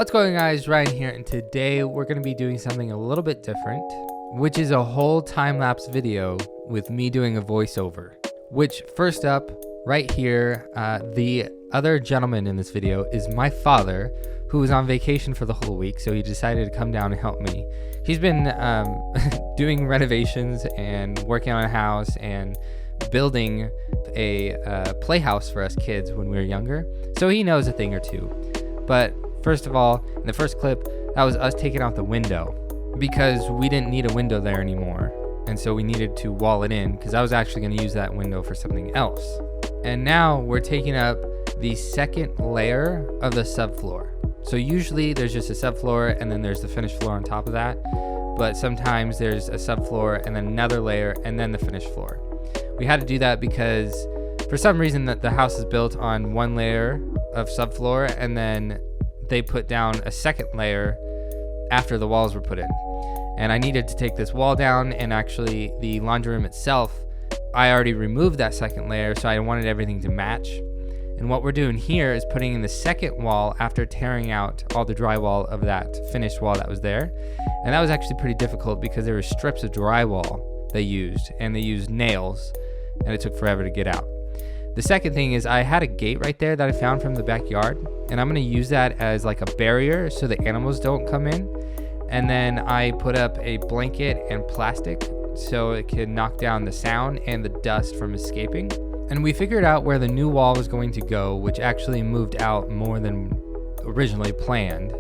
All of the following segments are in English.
What's going on, guys? Ryan here, and today we're going to be doing something a little bit different, which is a whole time-lapse video with me doing a voiceover. Which, first up, right here, the other gentleman in this video is my father, who was on vacation for the whole week, so he decided to come down and help me. He's been doing renovations and working on a house and building a playhouse for us kids when we were younger, so he knows a thing or two. But first of all, in the first clip, that was us taking out the window because we didn't need a window there anymore. And so we needed to wall it in because I was actually going to use that window for something else. And now we're taking up the second layer of the subfloor. So usually there's just a subfloor and then there's the finished floor on top of that. But sometimes there's a subfloor and then another layer and then the finished floor. We had to do that because for some reason that the house is built on one layer of subfloor and then they put down a second layer after the walls were put in. And I needed to take this wall down, and actually the laundry room itself, I already removed that second layer, so I wanted everything to match. And what we're doing here is putting in the second wall after tearing out all the drywall of that finished wall that was there. And that was actually pretty difficult because there were strips of drywall they used, and they used nails, and it took forever to get out. The second thing is I had a gate right there that I found from the backyard, and I'm going to use that as like a barrier so the animals don't come in. And then I put up a blanket and plastic so it can knock down the sound and the dust from escaping. And we figured out where the new wall was going to go, which actually moved out more than originally planned.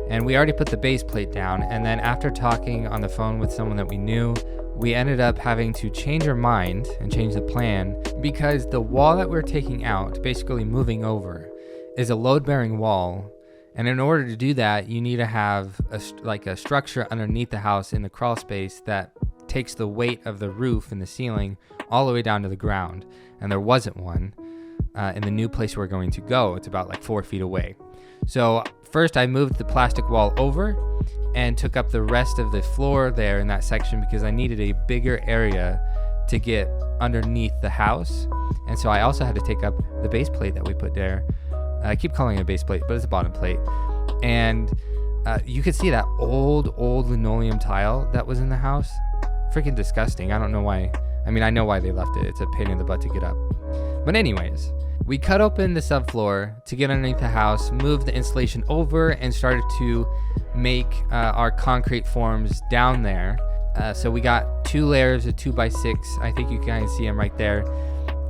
And we already put the base plate down, and then after talking on the phone with someone that we knew, we ended up having to change our mind and change the plan because the wall that we're taking out, basically moving over, is a load-bearing wall. And in order to do that, you need to have a structure underneath the house in the crawl space that takes the weight of the roof and the ceiling all the way down to the ground. And there wasn't one in the new place we're going to go. It's about like 4 feet away. So first I moved the plastic wall over and took up the rest of the floor there in that section because I needed a bigger area to get underneath the house. And so I also had to take up the base plate that we put there. I keep calling it a base plate, but it's a bottom plate. And you could see that old linoleum tile that was in the house. Freaking disgusting. I don't know why. I mean, I know why they left it. It's a pain in the butt to get up. But anyways, we cut open the subfloor to get underneath the house, moved the insulation over, and started to make our concrete forms down there. So we got 2 layers of 2x6. I think you can kind of see them right there.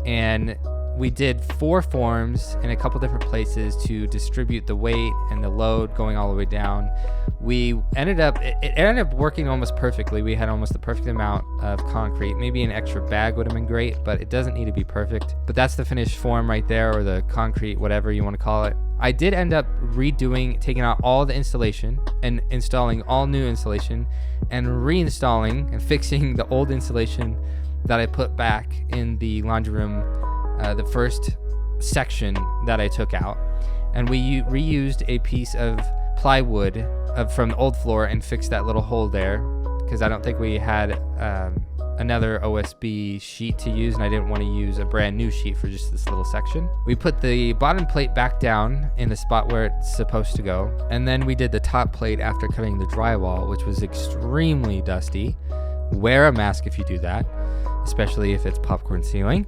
And we did 4 forms in a couple different places to distribute the weight and the load going all the way down. It ended up working almost perfectly. We had almost the perfect amount of concrete. Maybe an extra bag would have been great, but it doesn't need to be perfect. But that's the finished form right there, or the concrete, whatever you want to call it. I did end up taking out all the insulation and installing all new insulation and reinstalling and fixing the old insulation that I put back in the laundry room, the first section that I took out. And we reused a piece of plywood from the old floor and fixed that little hole there because I don't think we had another OSB sheet to use, and I didn't want to use a brand new sheet for just this little section. We put the bottom plate back down in the spot where it's supposed to go, and then we did the top plate after cutting the drywall, which was extremely dusty. Wear a mask if you do that, especially if it's popcorn ceiling.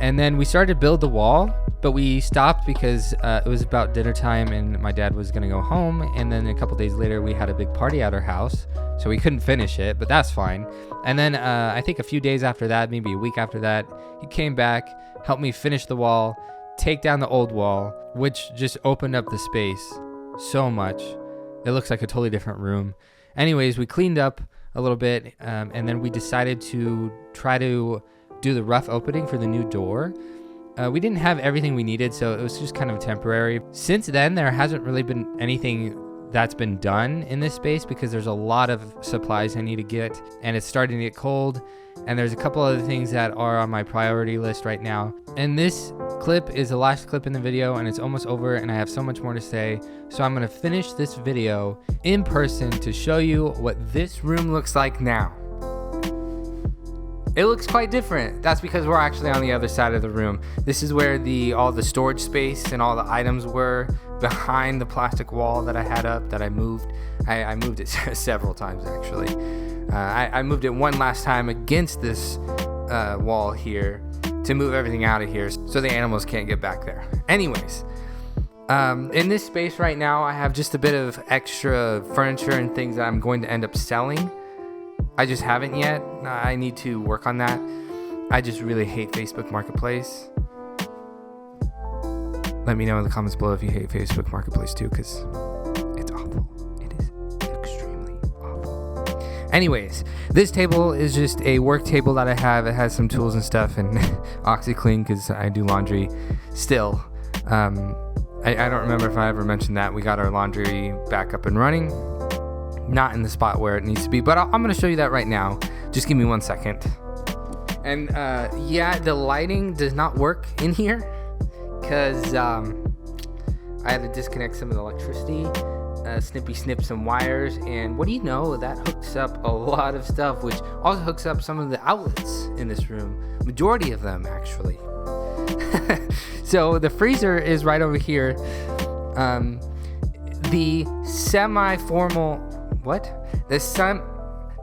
And then we started to build the wall, but we stopped because it was about dinner time and my dad was going to go home. And then a couple days later, we had a big party at our house, so we couldn't finish it, but that's fine. And then I think a few days after that, maybe a week after that, he came back, helped me finish the wall, take down the old wall, which just opened up the space so much. It looks like a totally different room. Anyways, we cleaned up a little bit, and then we decided to try to do the rough opening for the new door. We didn't have everything we needed, so it was just kind of temporary. Since then, there hasn't really been anything that's been done in this space because there's a lot of supplies I need to get, and it's starting to get cold, and there's a couple other things that are on my priority list right now. And this clip is the last clip in the video, and it's almost over, and I have so much more to say. So I'm gonna finish this video in person to show you what this room looks like now. it looks quite different. That's because we're actually on the other side of the room. This is where all the storage space and all the items were behind the plastic wall that I had up that I moved. I moved it several times actually. I moved it one last time against this wall here to move everything out of here so the animals can't get back there. Anyways, in this space right now, I have just a bit of extra furniture and things that I'm going to end up selling. I just haven't yet. I need to work on that. I just really hate Facebook Marketplace. Let me know in the comments below if you hate Facebook Marketplace too, because it's awful. It is extremely awful. Anyways, this table is just a work table that I have. It has some tools and stuff and OxyClean because I do laundry still. I don't remember if I ever mentioned that. We got our laundry back up and running. Not in the spot where it needs to be, but I'm going to show you that right now. Just give me 1 second. And yeah, the lighting does not work in here because I had to disconnect some of the electricity, snip some wires, and what do you know, that hooks up a lot of stuff, which also hooks up some of the outlets in this room, majority of them actually. So the freezer is right over here. The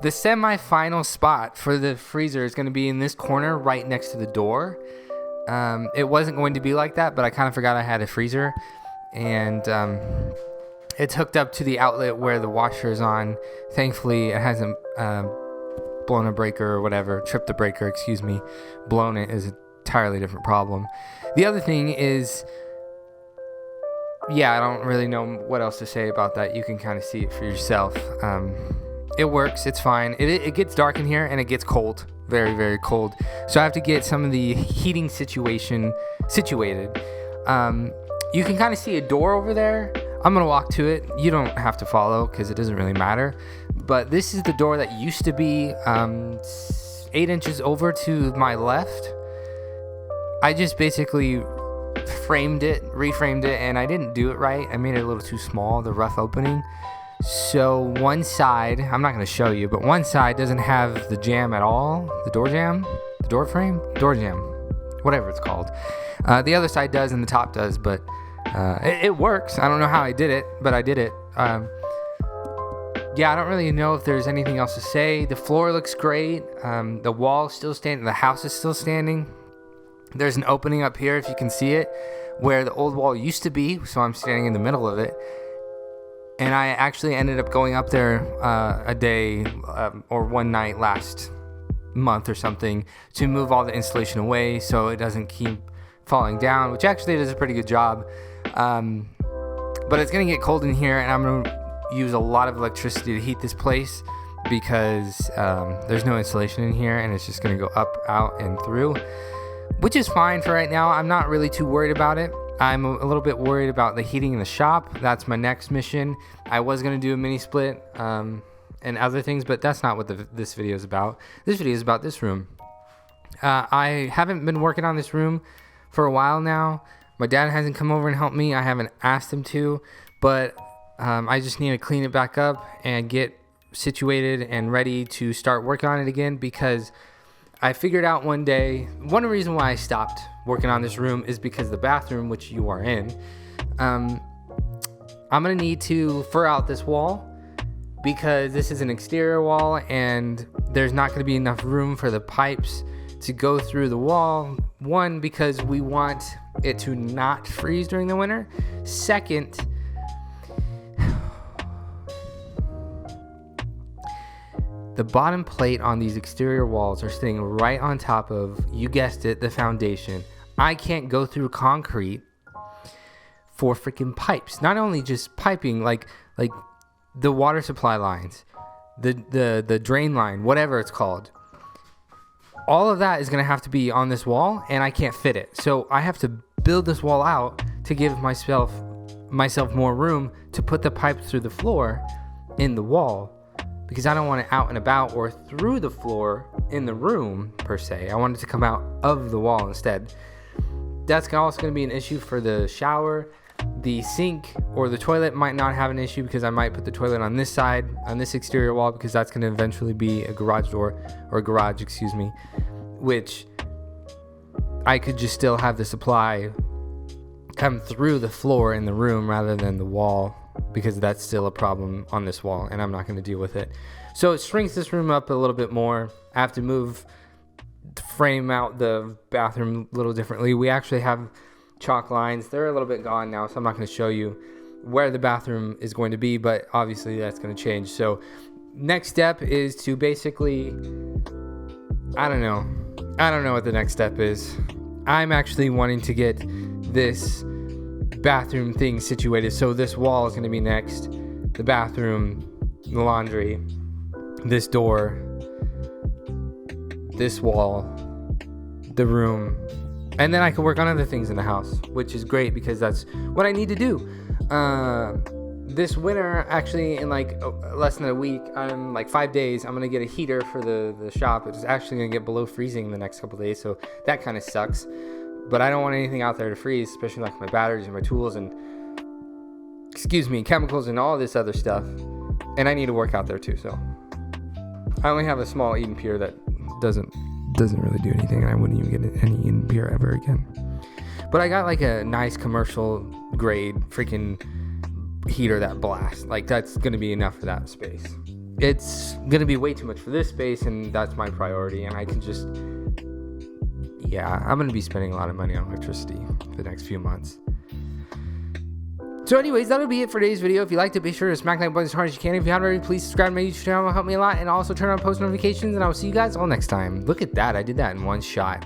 semi-final spot for the freezer is going to be in this corner right next to the door. It wasn't going to be like that, but I kind of forgot I had a freezer, and it's hooked up to the outlet where the washer is on. Thankfully, it hasn't blown a breaker or whatever, tripped a breaker, excuse me. Blown it is an entirely different problem. The other thing is, yeah, I don't really know what else to say about that. You can kind of see it for yourself. It works. It's fine. It gets dark in here and it gets cold. Very, very cold. So I have to get some of the heating situation situated. You can kind of see a door over there. I'm going to walk to it. You don't have to follow because it doesn't really matter. But this is the door that used to be 8 inches over to my left. I just basically reframed it, and I didn't do it right. I made it a little too small, the rough opening. So one side, I'm not going to show you, but one side doesn't have the jamb at all. The door jamb? The door frame? Door jamb. Whatever it's called. The other side does and the top does, but it works. I don't know how I did it, but I did it. Yeah, I don't really know if there's anything else to say. The floor looks great. The wall is still standing. The house is still standing. There's an opening up here, if you can see it, where the old wall used to be, so I'm standing in the middle of it. And I actually ended up going up there a day or one night last month or something to move all the insulation away so it doesn't keep falling down, which actually does a pretty good job. But it's going to get cold in here, and I'm going to use a lot of electricity to heat this place because there's no insulation in here, and it's just going to go up, out, and through. Which is fine for right now. I'm not really too worried about it. I'm a little bit worried about the heating in the shop. That's my next mission. I was going to do a mini split and other things, but that's not what this video is about. This video is about this room. I haven't been working on this room for a while now. My dad hasn't come over and helped me. I haven't asked him to, but I just need to clean it back up and get situated and ready to start working on it again, because I figured out one day, one reason why I stopped working on this room is because the bathroom, which you are in, I'm going to need to fur out this wall because this is an exterior wall and there's not going to be enough room for the pipes to go through the wall. One, because we want it to not freeze during the winter. Second, the bottom plate on these exterior walls are sitting right on top of, you guessed it, the foundation. I can't go through concrete for freaking pipes. Not only just piping, like the water supply lines, the drain line, whatever it's called. All of that is going to have to be on this wall, and I can't fit it. So I have to build this wall out to give myself more room to put the pipe through the floor in the wall, because I don't want it out and about or through the floor in the room per se. I want it to come out of the wall instead. That's also going to be an issue for the shower. The sink or the toilet might not have an issue because I might put the toilet on this side, on this exterior wall, because that's going to eventually be a garage door, or a garage, excuse me, which I could just still have the supply come through the floor in the room rather than the wall, because that's still a problem on this wall and I'm not going to deal with it. So it shrinks this room up a little bit more. I have to frame out the bathroom a little differently. We actually have chalk lines. They're a little bit gone now, so I'm not going to show you where the bathroom is going to be, but obviously that's going to change. So next step is to basically, I don't know what the next step is. I'm actually wanting to get this bathroom thing situated. So this wall is going to be next, the bathroom, the laundry, this door, this wall, the room, and then I can work on other things in the house, which is great because that's what I need to do. This winter, actually, in like less than a week, I'm like 5 days, I'm going to get a heater for the shop. It's actually going to get below freezing in the next couple of days, so that kind of sucks. But I don't want anything out there to freeze, especially like my batteries and my tools and, chemicals and all this other stuff. And I need to work out there too, so. I only have a small Eden Pure that doesn't really do anything, and I wouldn't even get any Eden Pure ever again. But I got like a nice commercial grade freaking heater that blasts. Like, that's going to be enough for that space. It's going to be way too much for this space, and that's my priority, and I can just, I'm going to be spending a lot of money on electricity for the next few months. So anyways, that'll be it for today's video. If you liked it, be sure to smack that button as hard as you can. If you haven't already, please subscribe to my YouTube channel. It'll help me a lot. And also turn on post notifications. And I will see you guys all next time. Look at that. I did that in one shot.